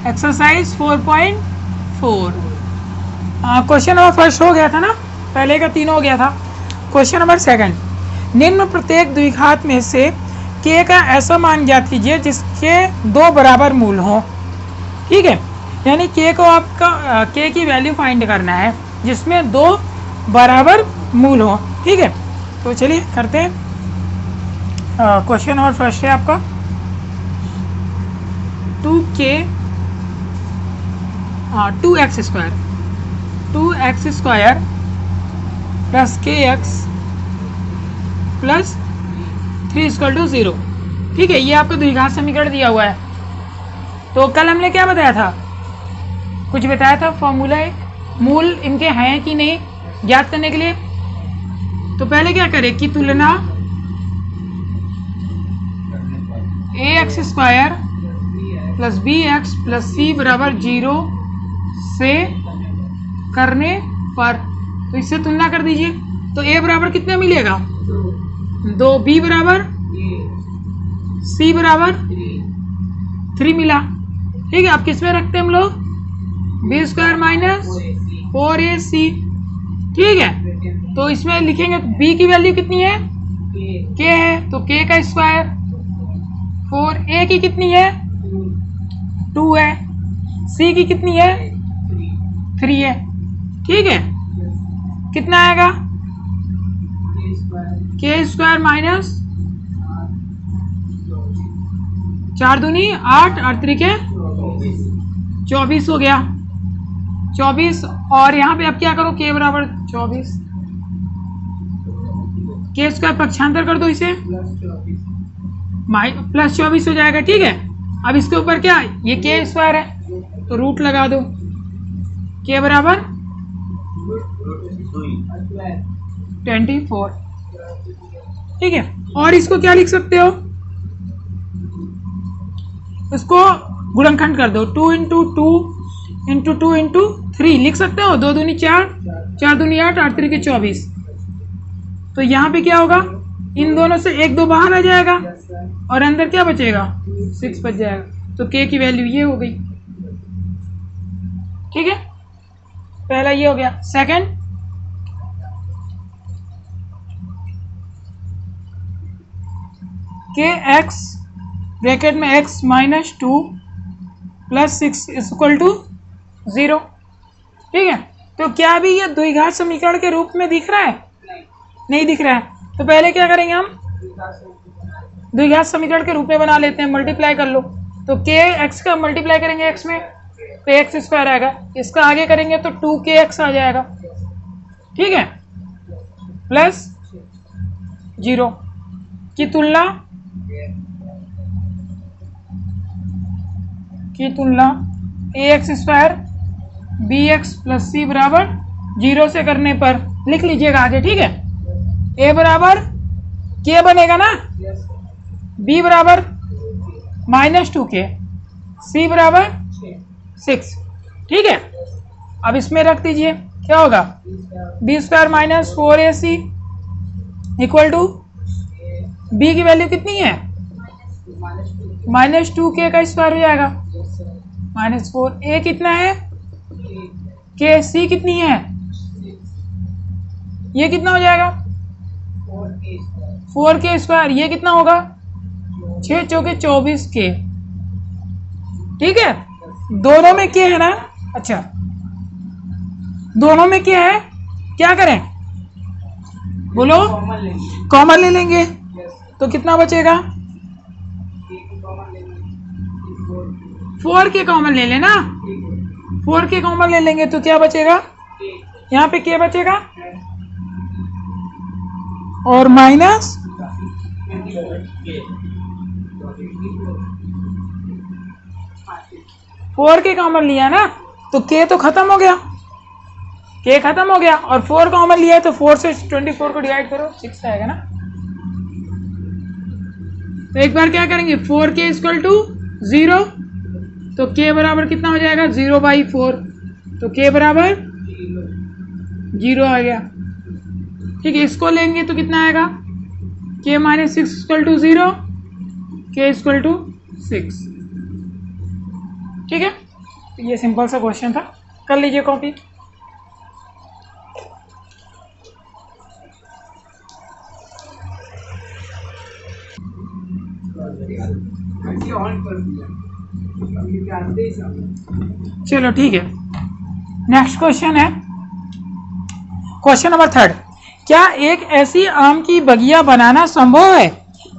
Exercise 4.4। Question number first हो गया था ना, पहले का 3 हो गया था। क्वेश्चन नंबर सेकंड, निम्न प्रत्येक द्विघात में से k का ऐसा मान ज्ञात कीजिए जिसके 2 बराबर मूल हों। ठीक है, यानी k को आपका k की वैल्यू फाइंड करना है जिसमें 2 बराबर मूल हों। ठीक है, तो चलिए करते हैं। क्वेश्चन नंबर फर्स्ट है आपका 2x square plus kx plus 3 = 0। ठीक है, ये आपको द्विघात समीकरण दिया हुआ है। तो कल हमने क्या बताया था, कुछ बताया था फॉर्मूला है, मूल इनके हैं कि नहीं ज्ञात करने के लिए। तो पहले क्या करें कि तुलना ax square plus bx plus c बराबर 0 से करने पर, तो इससे तुलना कर दीजिए। तो a बराबर कितना मिलेगा 2, b बराबर c बराबर 3 मिला। ठीक है, अब किस में रखते हैं हम लोग, b स्क्वायर माइनस 4ac। ठीक है, तो इसमें लिखेंगे b की वैल्यू कितनी है, k है, तो k का स्क्वायर, 4a की कितनी है 2 है, c की कितनी है 3 है। ठीक है, कितना आएगा k स्क्वायर माइनस 4 दूनी 8, 8 त्रिके 24 हो गया 24। और यहाँ पे अब क्या करो, k बराबर 24, k स्क्वायर पक्षांतर कर दो इसे, प्लस 24 हो जाएगा। ठीक है, अब इसके ऊपर क्या, ये k स्क्वायर है तो रूट लगा दो, k बराबर 24। ठीक है, और इसको क्या लिख सकते हो, इसको गुणनखंड कर दो, 2 × 2 × 2 × 3 लिख सकते हो, 2 दूनी 4, 4 दूनी 8, 8 त्रिके 24। तो यहाँ पे क्या होगा, इन दोनों से 1 2 बाहर आ जाएगा और अंदर क्या बचेगा 6 बच जाएगा। तो k की वैल्यू ये हो गई। ठीक है, पहला ये हो गया। सेकंड, kx ब्रैकेट में x माइनस 2 प्लस 6 = 0। ठीक है, तो क्या अभी ये द्विघात समीकरण के रूप में दिख रहा है, नहीं दिख रहा है। तो पहले क्या करेंगे, हम द्विघात समीकरण के रूप में बना लेते हैं, मल्टीप्लाई कर लो। तो kx का मल्टीप्लाई करेंगे x में तो x स्क्वायर आएगा, इसका आगे करेंगे तो 2kx आ जाएगा। ठीक है, प्लस 0 की तुलना ax square bx plus c बराबर 0 से करने पर लिख लीजिएगा आगे। ठीक है, a बराबर k बनेगा ना, b बराबर -2k, c बराबर 6। ठीक है, अब इसमें रख दीजिए, क्या होगा b square minus 4ac equal to b की वैल्यू कितनी है -2k का स्क्वायर हो जाएगा, -4a कितना है k, c कितनी है, ये कितना हो जाएगा 4k स्क्वायर, ये कितना होगा 6 चौके 24k। ठीक है, दोनों में k है ना, अच्छा दोनों में k है, क्या करें बोलो, कॉमन ले लेंगे तो कितना बचेगा 4k कॉमन ले लेना, 4k कॉमन ले लेंगे तो क्या बचेगा, यहाँ पे k बचेगा और माइनस 4k कॉमन लिया ना तो k तो खत्म हो गया, k खत्म हो गया और 4 कॉमन लिया है तो 4 से 24 को डिवाइड करो 6 आएगा ना। तो एक बार क्या करेंगे 4k = 0, तो k बराबर कितना हो जाएगा 0/4, तो k बराबर 0 आ गया। ठीक है, इसको लेंगे तो कितना आएगा k - 6 = 0, k = 6। ठीक है, ये सिंपल सा क्वेश्चन था, कर लीजिए कॉपी। चलो ठीक है, नेक्स्ट क्वेश्चन है क्वेश्चन नंबर 3। क्या एक ऐसी आम की बगिया बनाना संभव है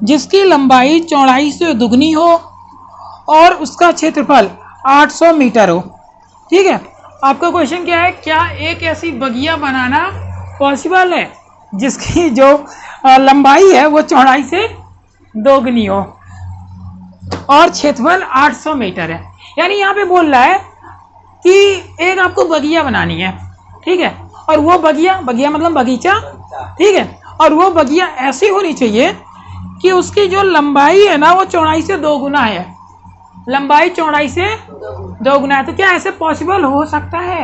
जिसकी लंबाई चौड़ाई से दुगनी हो और उसका क्षेत्रफल 800 मीटर हो? ठीक है, आपका क्वेश्चन क्या है, क्या एक ऐसी बगिया बनाना पॉसिबल है जिसकी जो लंबाई है वो चौड़ाई से दोगुनी हो और क्षेत्रफल 800 मीटर है। यानी यहाँ पे बोल रहा है कि एक आपको बगिया बनानी है, ठीक है, और वो बगिया मतलब बगीचा, ठीक है, और वो बगिया ऐसी होनी चाहिए कि उसकी जो लंबाई है ना वो चौड़ाई से दोगुना है, लंबाई चौड़ाई से दोगुना है। तो क्या ऐसे पॉसिबल हो सकता है?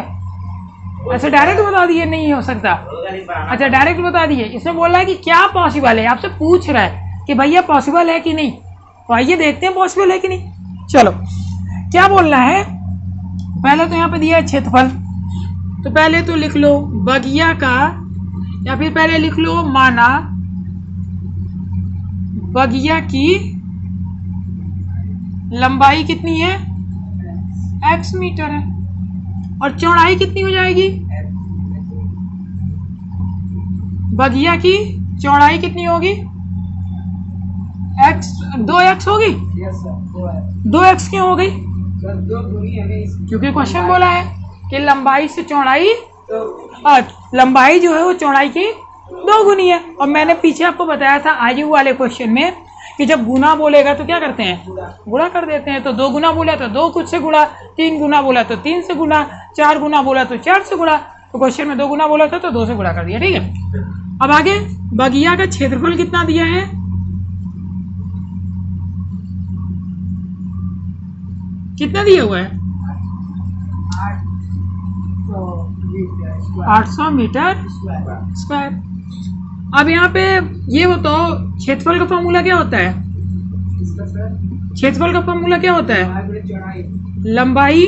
ऐसे डायरेक्ट बता दिए नहीं हो सकता। अच्छा डायरेक्ट बता दिए, इसमें बोल रहा है कि क्या पॉसिबल है, आपसे पूछ रहा है कि भैया पॉसिबल है कि नहीं। तो आइए देखते हैं पॉसिबल है कि नहीं। चलो क्या बोल रहा है, पहले तो यहाँ पे दिया है क्षेत्रफल, तो पहले तो लिख लो बगिया का, या फिर पहले लिख लो माना बगिया की लंबाई कितनी है, x मीटर है, और चौड़ाई कितनी हो जाएगी, बगिया की चौड़ाई कितनी होगी, x 2x होगी। 2x क्यों हो गई? क्योंकि क्वेश्चन बोला है कि लंबाई से चौड़ाई, लंबाई जो है वो चौड़ाई की दोगुनी है। और मैंने पीछे आपको बताया था आयु वाले क्वेश्चन में कि जब गुना बोलेगा तो क्या करते हैं, गुणा कर देते हैं। तो 2 गुना बोला तो 2 कुछ से गुणा, 3 गुना बोला तो 3 से गुणा, 4 गुना बोला तो 4 से गुणा। तो क्वेश्चन में 2 गुना बोला था तो 2 से गुणा कर दिया, ठीक है। अब आगे बगिया का क्षेत्रफल कितना दिया है, कितना दिया हुआ है, 800 मीटर स्क्वायर। अब यहाँ पे ये बताओ क्षेत्रफल का फॉर्मूला क्या होता है, क्षेत्रफल का फॉर्मूला क्या होता है, लंबाई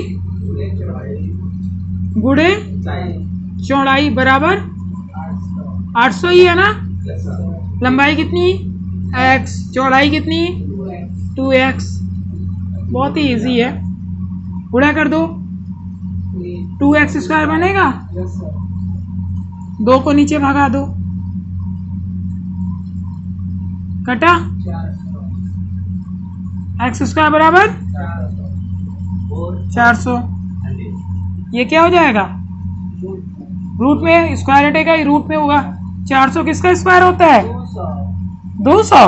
गुणे चौड़ाई बराबर 800 ही है ना। लंबाई कितनी x, चौड़ाई कितनी 2x, बहुत ही इजी है, गुणा कर दो 2x स्क्वायर बनेगा, 2 को नीचे भगा दो, कटा x स्क्वायर बराबर 400। ये क्या हो जाएगा, रूट में स्क्वायर हटेगा, ये रूट में होगा। 400 किसका स्क्वायर होता है, 200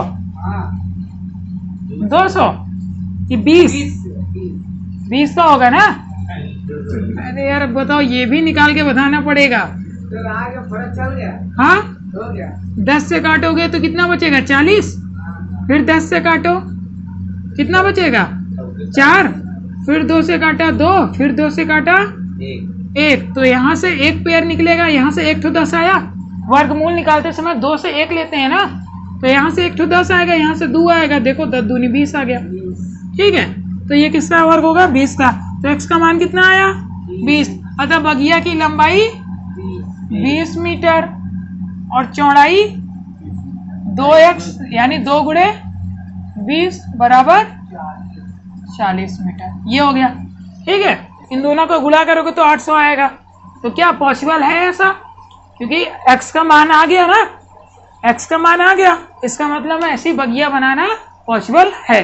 200 कि 20 का होगा ना। अरे यार बताओ, ये भी निकाल के बताना पड़ेगा। हाँ 10 से काटोगे तो कितना बचेगा, 40, फिर 10 से काटो कितना बचेगा, 4, फिर 2 से काटा 2, फिर 2 से काटा 1, तो यहाँ से 1 पेयर निकलेगा, यहाँ से 1 तो 10 आया। वर्गमूल निकालते समय 2 से 1 लेते हैं ना, तो यहाँ से 1 तो 10 आएगा, यहाँ से 2 आएगा, देखो 10 दूनी 20 आ गया, ठीक है। तो ये किसका वर्ग होगा, 20 का। तो x का मान कितना आया, 20। अतः बगिया की लंबाई 20 मीटर और चौड़ाई 2x यानी 2 गुणे 20 बराबर 40 मीटर। ये हो गया, ठीक है। इन दोनों को गुणा करोगे तो 800 आएगा। तो क्या पॉसिबल है ऐसा, क्योंकि x का मान आ गया ना, x का मान आ गया, इसका मतलब है ऐसी बगिया बनाना पॉसिबल है।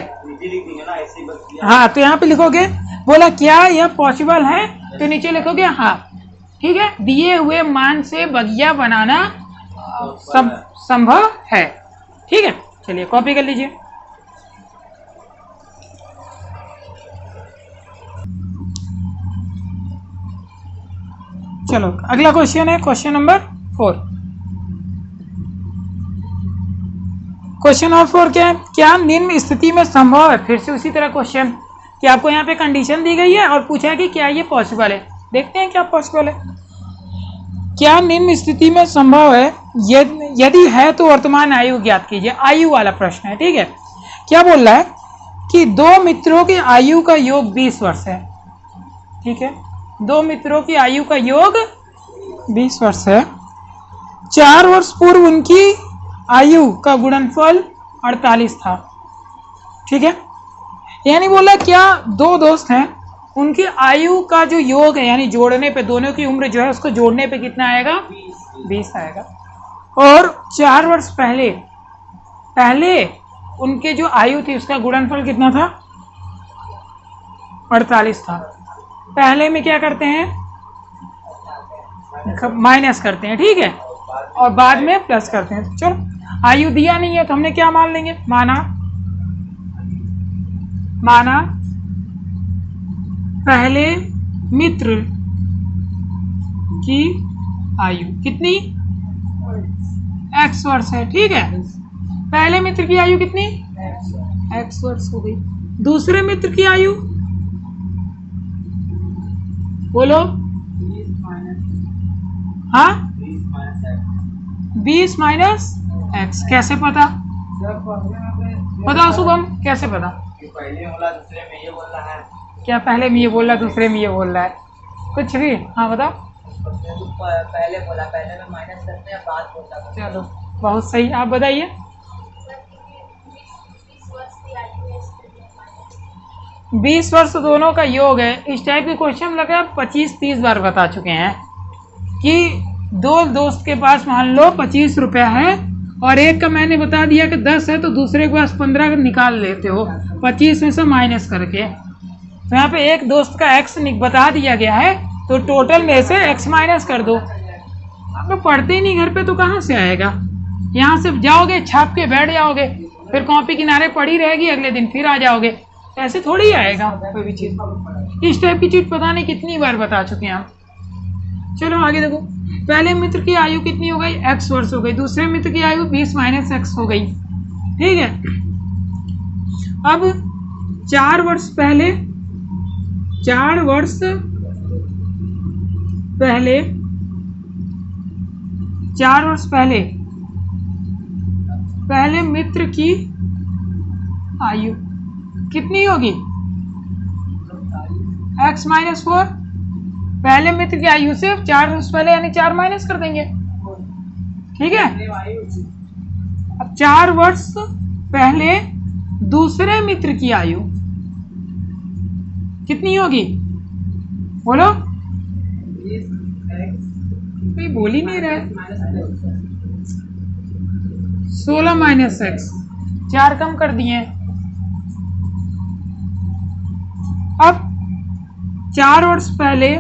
हाँ तो यहाँ पे लिखोगे, बोला क्या यह पॉसिबल है, तो नीचे लिखोगे हाँ, ठीक है। दिए हुए मान से बगिया बनाना संभव है, ठीक है। चलिए कॉपी कर लीजिए। चलो अगला क्वेश्चन है क्वेश्चन नंबर 4। क्वेश्चन नंबर 4 क्या है, क्या निम्न स्थिति में संभव है, फिर से उसी तरह क्वेश्चन कि आपको यहाँ पे कंडीशन दी गई है और पूछा है कि क्या ये पॉसिबल है। देखते हैं क्या पॉसिबल है। क्या निम्न स्थिति में संभव है, यदि है तो वर्तमान आयु ज्ञात कीजिए। आयु वाला प्रश्न है, ठीक है। क्या बोल रहा है कि 2 मित्रों की आयु का योग 20 वर्ष है, ठीक है, दो मित्रों की आयु का योग 20 वर्ष है। 4 वर्ष पूर्व उनकी आयु का गुणनफल 48 था। ठीक है, यानी बोला क्या दो दोस्त हैं, उनकी आयु का जो योग है यानी जोड़ने पे दोनों की उम्र जो है उसको जोड़ने पे कितना आएगा, 20 आएगा। और 4 वर्ष पहले उनके जो आयु थी उसका गुणनफल कितना था, 48 था। पहले में क्या करते हैं, माइनस करते हैं, ठीक है, और बाद में प्लस करते हैं। चलो आयु दिया नहीं है तो हमने क्या मान लेंगे, माना पहले मित्र की आयु कितनी, x वर्ष है। ठीक है, पहले मित्र की आयु कितनी, x वर्ष हो गई। दूसरे मित्र की आयु बोलो, हाँ 20 माइनस x। कैसे पता, बताओ शुभम, कैसे पता? पहले बोला दूसरे में ये बोल रहा है। क्या पहले में ये बोल रहा है दूसरे में ये बोल रहा है, कुछ भी? हाँ बताओ। पहले बोला, पहले में माइनस करते हैं, बाद बोलता। चलो बहुत सही, आप बताइए। 20 वर्ष दोनों का योग है। इस टाइप के क्वेश्चन लगा 25-30 बार बता चुके हैं कि दो दोस्त के पास मान लो 25 रुपया है और एक का मैंने बता दिया कि 10 है तो दूसरे के पास 15 निकाल लेते हो 25 में से माइनस करके। तो यहाँ पे एक दोस्त का x बता दिया गया है तो टोटल में से x माइनस कर दो। आप लोग पढ़ते ही नहीं घर पे तो कहाँ से आएगा, यहाँ से जाओगे छाप के बैठ जाओगे, फिर कॉपी किनारे पड़ी रहेगी, अगले दिन फिर आ जाओगे, ऐसे थोड़ी आएगा कोई भी चीज़। इस टाइप की चीज़ पता नहीं कितनी बार बता चुके हैं हम। चलो आगे देखो, पहले मित्र की आयु कितनी हो गई, x वर्ष हो गई। दूसरे मित्र की आयु 20 माइनस x हो गई। ठीक है, अब 4 वर्ष पहले पहले मित्र की आयु कितनी होगी, x माइनस 4। पहले मित्र की आयु से 4 वर्ष पहले यानी 4 माइनस कर देंगे। ठीक है, अब 4 वर्ष पहले दूसरे मित्र की आयु कितनी होगी, बोलो। कोई बोल ही नहीं रहा है। 16 माइनस x, 4 कम कर दिए। अब 4 वर्ष पहले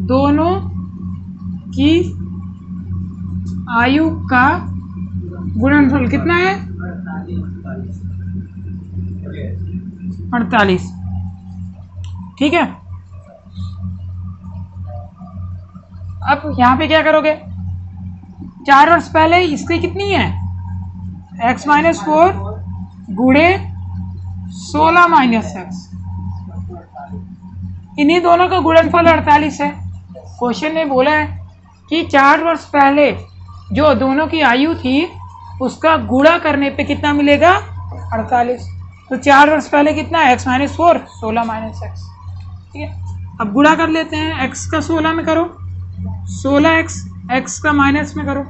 दोनों की आयु का गुणनफल कितना है, 48। ठीक है, अब यहाँ पे क्या करोगे, 4 वर्ष पहले इसकी कितनी है, x माइनस 4 गुणे 16 माइनस x, इन्हीं दोनों का गुणनफल 48 है। क्वेश्चन ने बोला है कि 4 वर्ष पहले जो दोनों की आयु थी उसका गुणा करने पे कितना मिलेगा, 48। तो 4 वर्ष पहले कितना है, x माइनस 4 16 माइनस x। ठीक है, अब गुणा कर लेते हैं, x का 16 में करो 16x, x का माइनस में करो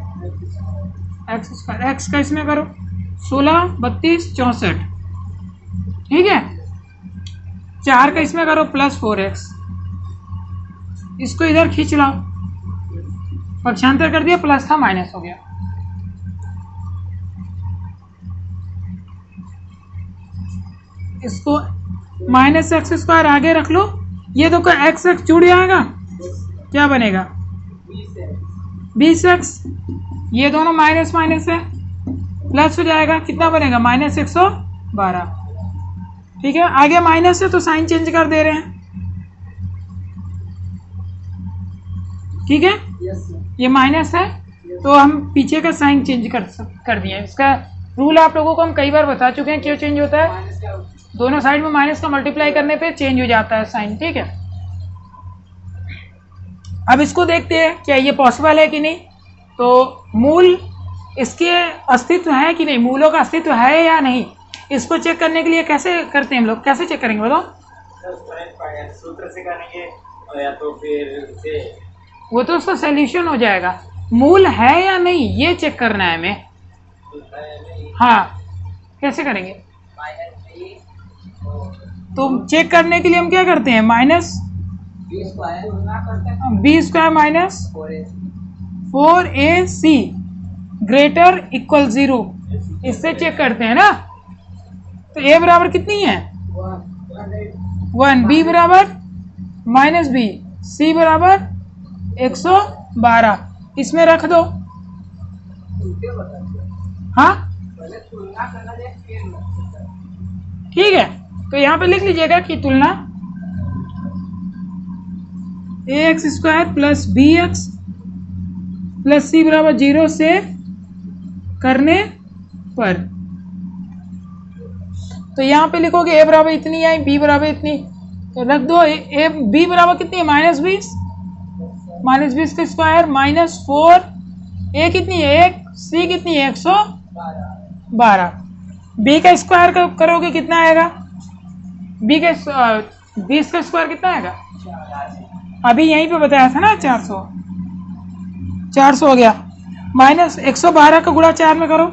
x का इसमें करो 16 32 64। ठीक है, 4 का इसमें करो प्लस 4x, इसको इधर खींच लाओ, पक्षांतर कर दिया, प्लस था माइनस हो गया। इसको माइनस एक्स स्क्वायर आगे रख लो, ये तो एक्स एक्स जुड़ जाएगा, क्या बनेगा 20x, ये दोनों माइनस माइनस है, प्लस हो जाएगा, कितना बनेगा माइनस 112। ठीक है, आगे माइनस है तो साइन चेंज कर दे रहे हैं। ठीक है, ये माइनस है तो हम पीछे का साइन चेंज कर दिए। इसका रूल आप लोगों को हम कई बार बता चुके हैं, क्यों चेंज होता है, दोनों साइड में माइनस का मल्टीप्लाई करने पे चेंज हो जाता है साइन। ठीक है, अब इसको देखते हैं क्या ये पॉसिबल है कि नहीं। तो मूल इसके अस्तित्व है कि नहीं, मूलों का अस्तित्व है या नहीं, इसको चेक करने के लिए कैसे करते हैं हम लोग, कैसे चेक करेंगे बताओ? सूत्र से करेंगे या तो फिर से वो तो उसका सोल्यूशन हो जाएगा। मूल है या नहीं ये चेक करना है हमें। हाँ, कैसे करेंगे? तो चेक करने के लिए हम क्या करते हैं, minus b square minus 4ac greater equal 0, इससे चेक करते हैं ना। तो a बराबर कितनी है 1, b बराबर माइनस बी, c बराबर 112, इसमें रख दो। हाँ ठीक है, तो यहाँ पे लिख लीजिएगा कि तुलना ax square plus B X plus C बराबर 0 से करने पर। तो यहाँ पे लिखोगे a बराबर इतनी आई, b बराबर इतनी, तो रख दो। b बराबर कितनी है माइनस 20 का स्क्वायर माइनस 4, a कितनी है 1, c कितनी है 112, b का स्क्वायर करोगे कितना आएगा, 20 का स्क्वायर कितना आएगा, अभी यहीं पे बताया था ना 400 हो गया, माइनस 112 का गुणा 4 में करो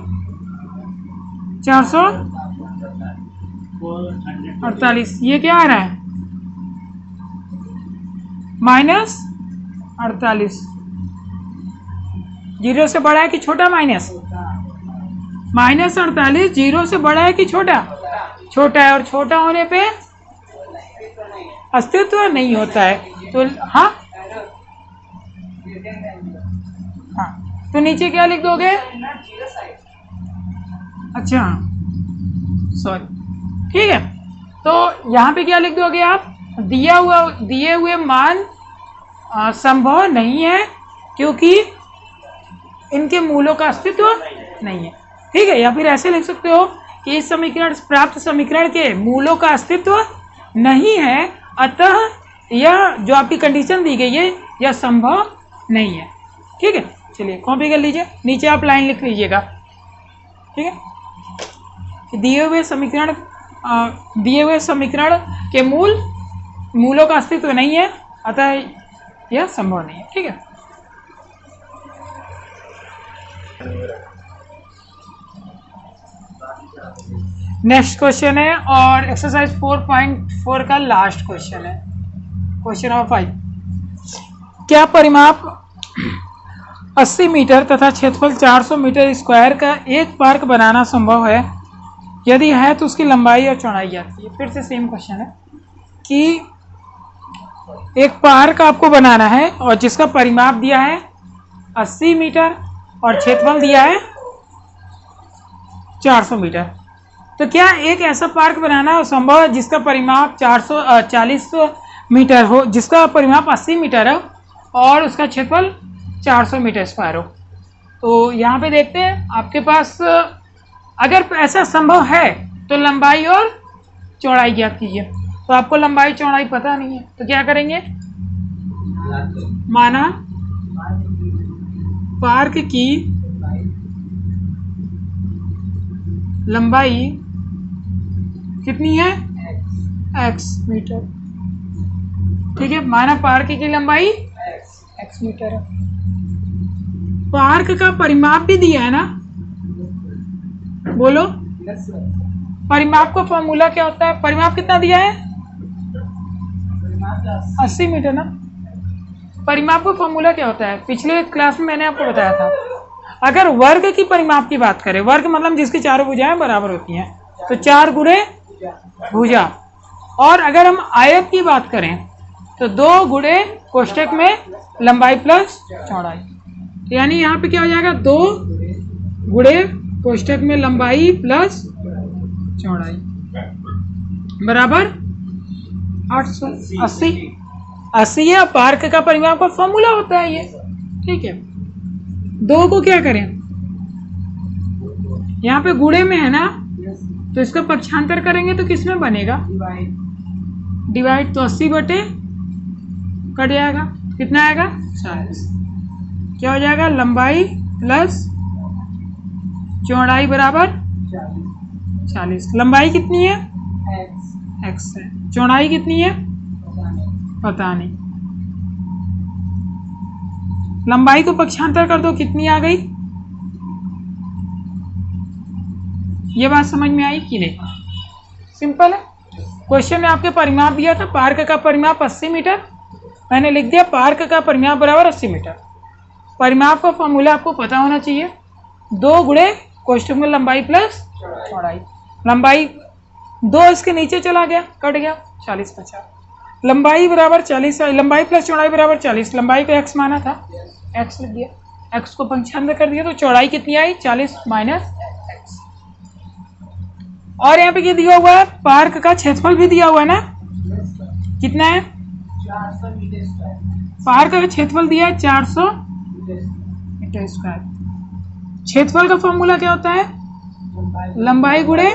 448, ये क्या आ रहा है माइनस 48, 0 से बड़ा है कि छोटा, माइनस 48 0 से बड़ा है कि छोटा, छोटा है, और छोटा होने पे अस्तित्व नहीं होता है। तो हाँ तो नीचे क्या लिख दोगे, अच्छा सॉरी ठीक है, तो यहाँ पे क्या लिख दोगे आप, दिए हुए मान संभव नहीं है क्योंकि इनके मूलों का अस्तित्व नहीं है। ठीक है, या फिर ऐसे लिख सकते हो कि इस समीकरण प्राप्त समीकरण के मूलों का अस्तित्व नहीं है, अतः यह जो आपकी कंडीशन दी गई है यह संभव नहीं है। ठीक है, चलिए कॉपी कर लीजिए, नीचे आप लाइन लिख लीजिएगा। ठीक है, कि दिए हुए समीकरण के मूलों का अस्तित्व नहीं है, अतः यह संभव नहीं है। ठीक है, नेक्स्ट क्वेश्चन है और एक्सरसाइज 4.4 का लास्ट क्वेश्चन है, क्वेश्चन नंबर 5। क्या परिमाप 80 मीटर तथा क्षेत्रफल 400 मीटर स्क्वायर का एक पार्क बनाना संभव है? यदि है तो उसकी लंबाई और चौड़ाई आती है। फिर से सेम क्वेश्चन है कि एक पार्क आपको बनाना है और जिसका परिमाप दिया है 80 मीटर और क्षेत्रफल दिया है 400 मीटर। तो क्या एक ऐसा पार्क बनाना संभव है जिसका परिमाप 40 मीटर हो, जिसका परिमाप 80 मीटर हो और उसका क्षेत्रफल 400 मीटर स्क्वायर हो? तो यहाँ पे देखते हैं आपके पास, अगर ऐसा संभव है तो लंबाई और चौड़ाई ज्ञात कीजिए। तो आपको लंबाई चौड़ाई पता नहीं है तो क्या करेंगे, माना पार्क की लंबाई कितनी है x मीटर। ठीक है, माना पार्क की लंबाई x मीटर है। पार्क का परिमाप भी दिया है ना, बोलो परिमाप का फॉर्मूला क्या होता है, परिमाप कितना दिया है 80 मीटर ना। परिमाप का फॉर्मूला क्या होता है, पिछले क्लास में मैंने आपको बताया था। अगर वर्ग की परिमाप की बात करें, वर्ग मतलब जिसकी चारों भुजाएं बराबर होती हैं, तो 4 गुणे भुजा, और अगर हम आयत की बात करें तो 2 गुणे कोष्ठक में लंबाई प्लस चौड़ाई। यानी यहाँ पे क्या हो जाएगा, 2 गुणे कोष्ठक में लंबाई प्लस चौड़ाई बराबर 880 है। पार्क का परिमाप का फॉर्मूला होता है ये। ठीक है, 2 को क्या करें, यहाँ पे गुणे में है ना, तो इसका पक्षांतर करेंगे तो किस में बनेगा, डिवाइड। तो 80 बटे कट जाएगा, कितना आएगा 40। क्या हो जाएगा, लंबाई प्लस चौड़ाई बराबर 40। लंबाई कितनी है? x x है। चौड़ाई कितनी है? पता नहीं। लंबाई को पक्षांतर कर दो, कितनी आ गई? ये बात समझ में आई कि नहीं? सिंपल है। क्वेश्चन में आपके परिमाप दिया था, पार्क का परिमाप 80 मीटर। मैंने लिख दिया पार्क का परिमाप बराबर 80 मीटर। परिमाप का फॉर्मूला आपको पता होना चाहिए, 2 गुणे कोष्ठक में लंबाई प्लस चौड़ाई। लंबाई 2 इसके नीचे चला गया, कट गया, 40 बचा। लंबाई बराबर 40, लंबाई प्लस चौड़ाई बराबर 40। लंबाई को x माना था, x लिख दिया, x को पंचानवे कर दिया, तो चौड़ाई कितनी आई? 40 माइनस x। और यहाँ पे क्या दिया हुआ है? पार्क का क्षेत्रफल भी दिया हुआ है ना, कितना है? 400 मीटर स्क्वायर। पार्क का क्षेत्रफल दिया है 400 मीटर स्क्वायर। क्षेत्रफल का फॉर्मूला क्या होता है? लंबाई गुणे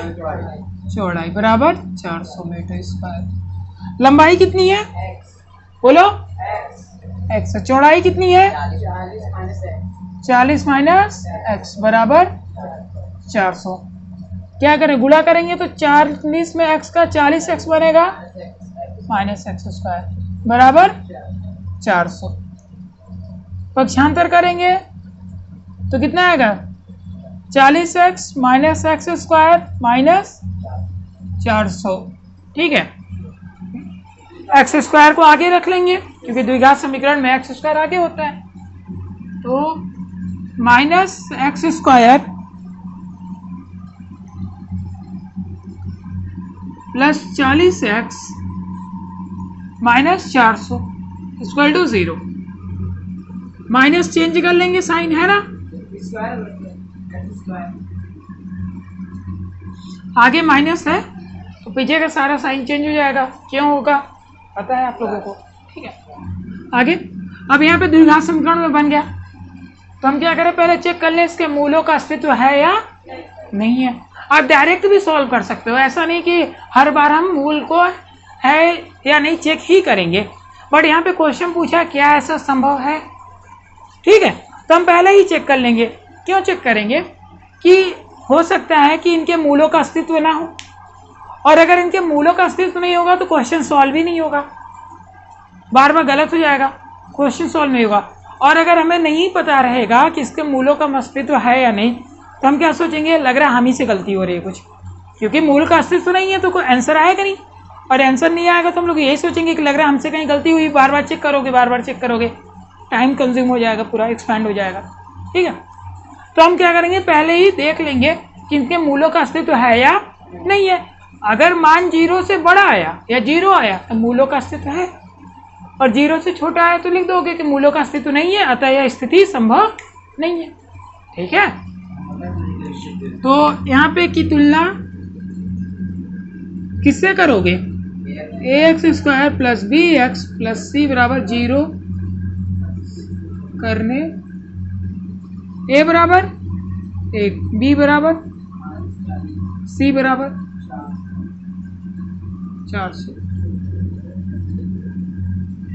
चौड़ाई बराबर 400 मीटर स्क्वायर। लंबाई कितनी है? बोलो। x। चौड़ाई कितनी है? 40 माइनस x बराबर 400। क्या करें? गुणा करेंगे तो 40 में x का 40x बनेगा माइनस एक्स स्क्वायर बराबर 400। पक्षांतर करेंगे तो कितना आएगा? 40x minus x square minus 400। ठीक है, एक्स स्क्वायर को आगे रख लेंगे क्योंकि द्विघात समीकरण में एक्स स्क्वायर आगे होता है। तो minus x square plus 40x minus 400 equal to 0। Minus change कर लेंगे, साइन है ना, आगे माइनस है तो पीछे का सारा साइन चेंज हो जाएगा। क्यों होगा पता है आप लोगों को? ठीक है, आगे। अब यहाँ पे द्विघात समीकरण में बन गया, तो हम क्या करें? पहले चेक कर लें इसके मूलों का अस्तित्व है या नहीं है। आप डायरेक्ट भी सॉल्व कर सकते हो, ऐसा नहीं कि हर बार हम मूल को है या नहीं चेक ही करेंगे, बट यहाँ पे क्वेश्चन पूछा क्या ऐसा संभव है? ठीक है, तो हम पहले ही चेक कर लेंगे। क्यों चेक करेंगे? कि हो सकता है कि इनके मूलों का अस्तित्व ना हो, और अगर इनके मूलों का अस्तित्व नहीं होगा तो क्वेश्चन सॉल्व ही नहीं होगा, बार बार गलत हो जाएगा, क्वेश्चन सॉल्व नहीं होगा। और अगर हमें नहीं पता रहेगा कि इसके मूलों का अस्तित्व है या नहीं, तो हम क्या सोचेंगे? लग रहा है हम ही से गलती हो रही है कुछ, क्योंकि मूल का अस्तित्व नहीं है तो कोई आंसर आएगा नहीं, और आंसर नहीं आएगा तो हम लोग यही सोचेंगे कि लग रहा है हमसे कहीं गलती हुई। बार बार चेक करोगे, बार बार चेक करोगे, टाइम कंज्यूम हो जाएगा, पूरा एक्सपेंड हो जाएगा। ठीक है, तो हम क्या करेंगे? पहले ही देख लेंगे कि इनके मूलों का अस्तित्व है या नहीं है। अगर मान 0 से बड़ा आया या 0 आया तो मूलों का अस्तित्व है, और 0 से छोटा आया तो लिख दोगे कि मूलों का अस्तित्व नहीं है, अतः यह स्थिति संभव नहीं है। ठीक है, तो यहाँ पे की तुलना किससे करोगे? ax square plus B X plus C बराबर 0 करने a बराबर 1, b बराबर c बराबर 400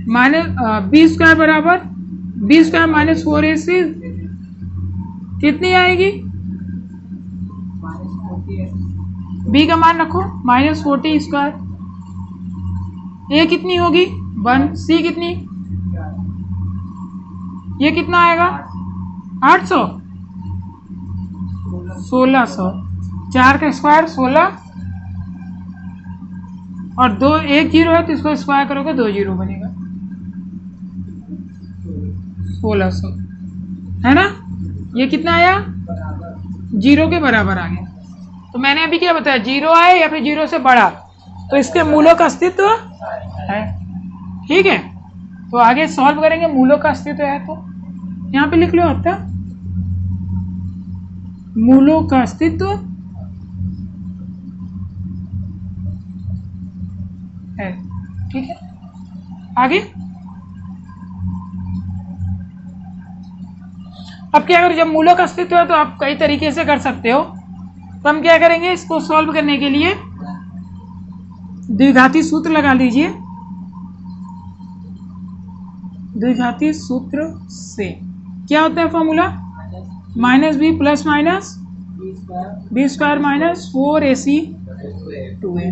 माइनस बी स्क्वायर बराबर बी स्क्वायर माइनस 4ac कितनी आएगी? b का मान रखो माइनस 40 स्क्वायर। a कितनी होगी? 1। c कितनी? ये कितना आएगा? 800 1600। 4 का स्क्वायर 16 और 2 1 0 है तो इसको स्क्वायर करोगे 2 0 बनेगा 1600, है ना। ये कितना आया? 0 के बराबर आ गया। तो मैंने अभी क्या बताया? 0 आए या फिर 0 से बड़ा तो इसके मूलों का अस्तित्व है। ठीक है, तो आगे सॉल्व करेंगे। मूलों का अस्तित्व है तो यहाँ पे लिख लो आता मूलों का अस्तित्व है। ठीक है, आगे अब क्या करें? जब मूलों का अस्तित्व है तो आप कई तरीके से कर सकते हो। तो हम क्या करेंगे? इसको सॉल्व करने के लिए द्विघाती सूत्र लगा लीजिए। द्विघाती सूत्र से क्या होता है formula? Minus b plus minus b square minus 4ac 2a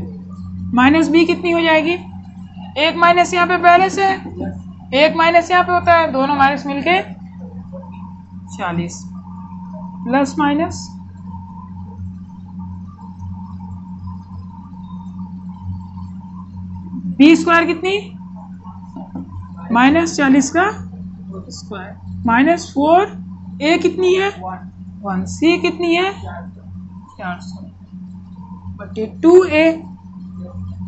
minus b कितनी हो जाएगी, एक माइनस यहाँ पे पहले से है, एक माइनस यहाँ पे होता है, दोनों माइनस मिलके 40 प्लस माइनस बी स्क्वायर कितनी माइनस 40 का स्क्वायर माइनस 4a कितनी है 1 c कितनी है 400 बटे 2a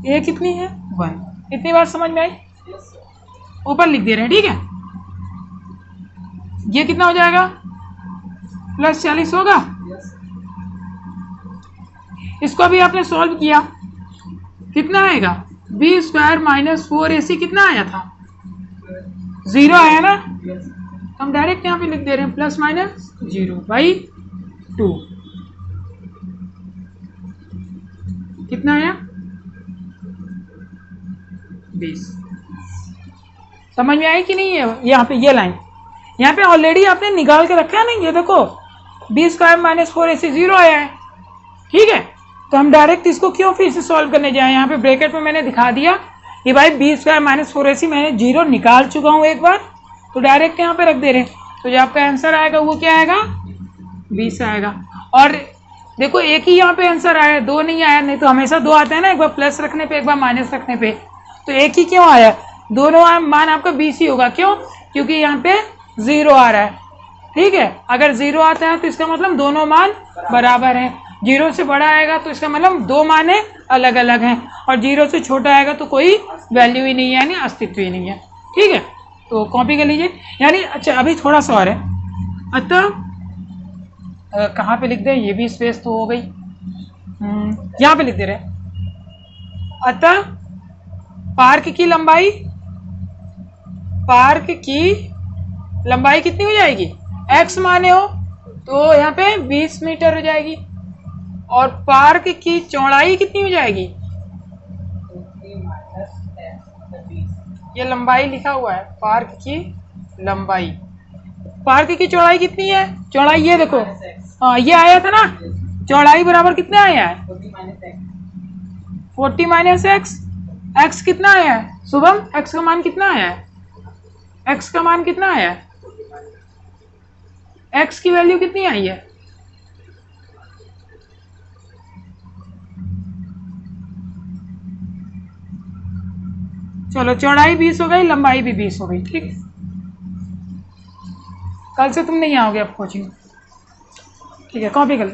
a कितनी है 1। इतनी बार समझ में आई, ऊपर लिख दे रहे हैं, ठीक है। ये कितना हो जाएगा प्लस 40 होगा। इसको अभी आपने सॉल्व किया, कितना आएगा बी स्क्वायर माइनस 4ac कितना आया था 0 आया ना, तो हम डायरेक्ट यहाँ पे लिख दे रहे हैं प्लस माइनस 0/2 कितना आया 20। समझ में आई कि नहीं है। यहाँ पे ये लाइन यहाँ पे ऑलरेडी आपने निकाल के रखा है ना, ये देखो बी स्क्वायर माइनस 4ac 0 आया है, ठीक है। तो हम डायरेक्ट इसको क्यों फिर से सॉल्व करने जाए, यहाँ पे ब्रैकेट में मैंने दिखा दिया कि भाई बी स्क्वायर माइनस 4ac मैंने 0 निकाल चुका हूँ एक बार, तो डायरेक्ट यहाँ पे रख दे रहे हैं। तो जो आपका आंसर आएगा वो क्या आएगा 20 आएगा। और देखो एक ही यहाँ पे आंसर आया, दो नहीं आया, नहीं तो हमेशा दो आता है ना, एक बार प्लस रखने पे एक बार माइनस रखने पे, तो एक ही क्यों आया, दोनों मान आपका 20 ही होगा। क्यों, क्योंकि यहाँ पे 0 आ रहा है, ठीक है। अगर 0 आता है तो इसका मतलब दोनों मान बराबर हैं, 0 से बड़ा आएगा तो इसका मतलब दो मान अलग अलग हैं, और 0 से छोटा आएगा तो कोई वैल्यू ही नहीं है, यानी अस्तित्व ही नहीं है, ठीक है। तो कॉपी कर लीजिए, यानी अच्छा अभी थोड़ा सा और है। अतः कहाँ पे लिख दे, ये भी स्पेस तो हो गई, यहाँ पे लिख दे रहे। अतः पार्क की लंबाई कितनी हो जाएगी, x माने हो तो यहाँ पे 20 मीटर हो जाएगी, और पार्क की चौड़ाई कितनी हो जाएगी, ये लंबाई लिखा हुआ है, पार्क की लंबाई, पार्क की चौड़ाई कितनी है, चौड़ाई ये देखो, हाँ ये आया था ना, चौड़ाई बराबर कितना आया है 40 माइनस एक्स, एक्स कितना आया है शुभम, एक्स का मान कितना आया है, एक्स का मान कितना आया है, एक्स की वैल्यू कितनी आई है, चलो चौड़ाई 20 हो गई, लंबाई भी 20 हो गई, ठीक है। कल से तुम नहीं आओगे अब कोचिंग, ठीक है, कॉपी कर लो।